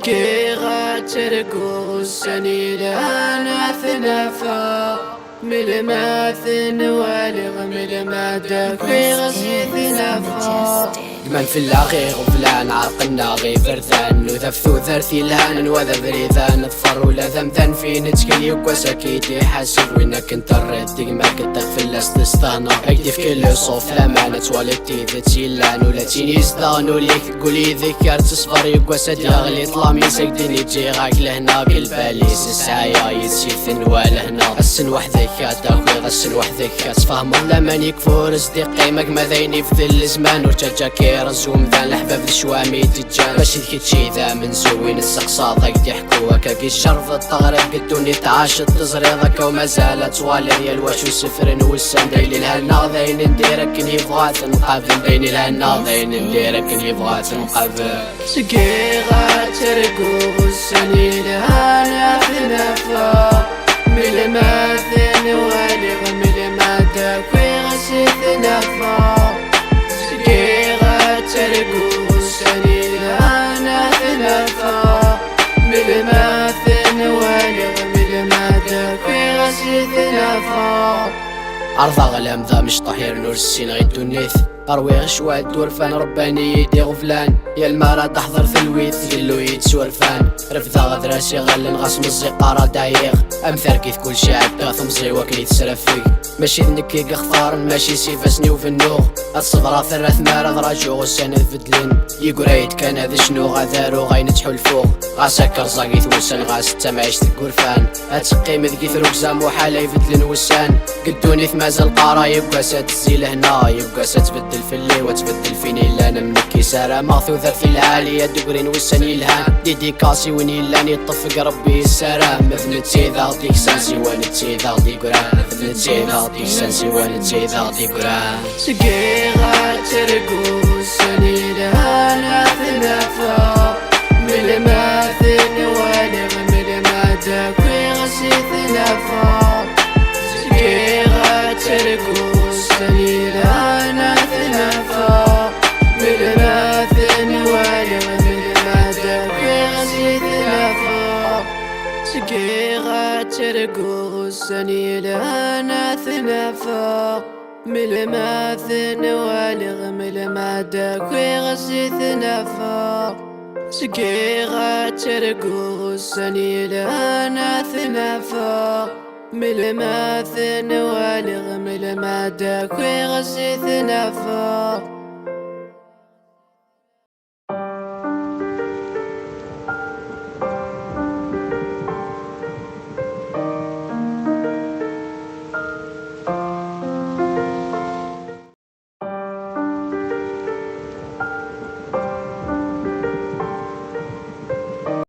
سقيغة ترقو السنين أنا ثنافا ملماثن والغ ملمادك في غسيث نافا من في اللاغي غفلان عاقلنا غي فرثان وذفثو ذرثي لان وذا بريثان الضفر ولا ذمثان في نتكل يقوى سكيتي حاسب وينك انت الرد ما كنت في الاستستانا اكتي في كل صوف لما نتوالدتي ذاتي لان ولا تيني زدان وليك تقولي ذكرت صفر يقوى سدي اغلي طلامي سكدني تجي غاك لهنا قل باليس السعيا يتسيثن والهنا السن وحدك تاخذ السن وحدك تفهم لما يكفور صديقي مك ذيني في ذي الزمان ورجاك رزوم ذا الأحباب الشوامي تجان باش تكتشي ذا من زوين السقساطك يحكوا كاكي الشرف الطغرق قدوني تعاش التزريضك وما زالت والي الواش وسفر والسن دايلي الهنا ذين نديرك نبغات نقابل دين الهنا ذين نديرك نبغات نقابل سقيغة ترقو السنين أنا ثنافا ملماثن والغ ملمادك في غسيث نافا ترقو السنين أنا ثنافا ملماثن والغ ملمادك في غسيث نافا عرض غلام ذا مش طهير نور السين غيدو النيث أروي غشوة دورفان رباني يدي غفلان يا المارا تحضر ثلويث قلو يتسورفان رفضا غدراسي غلن غاس مزيقارا دايغ أمثاركيث كل شي عدا ثمزي وكني تسرفيك ماشي ذنكي قخطار ماشي سيفاسني وفي النوغ الصدرة ثلاث مارا راجو غسان الفدلين يقريت كان هذا شنو غادارو غاينتحو الفوق غاساك رزاقيث وسان غاس تمعيش ثقورفان هتسقي مذكيث روكزام وحالة يفدلن وسان قدوني مازال قارا يبقى ساتزي لهنا يبقى ساتبدل في اللي وتبدل فيني لا انا منكي سارة ماثو ذر في العالية دقرين وسن يلهان ديدي كاسي وين يلاني يطفق ربي السلام مثنتي ذا ديك سانسي ونتي ذا ديك قران مثنتي ذا ديك سانسي ونتي ذا ديك قران سقيغة ترقو السنين أنا ثنافا ملماثن والغ ملمادك في غسيث نافا سقيغة ترقو السنين أنا ثنافا ملماثن والغ ملمادك في غسيث نافا سقيغة ترقو السنين أنا ثنافا ملماثن والغ ملمادك في غسيث نافا سقيغة ترقو السنين أنا ثنافا ملماثن والغ ملمادك في غسيث نافا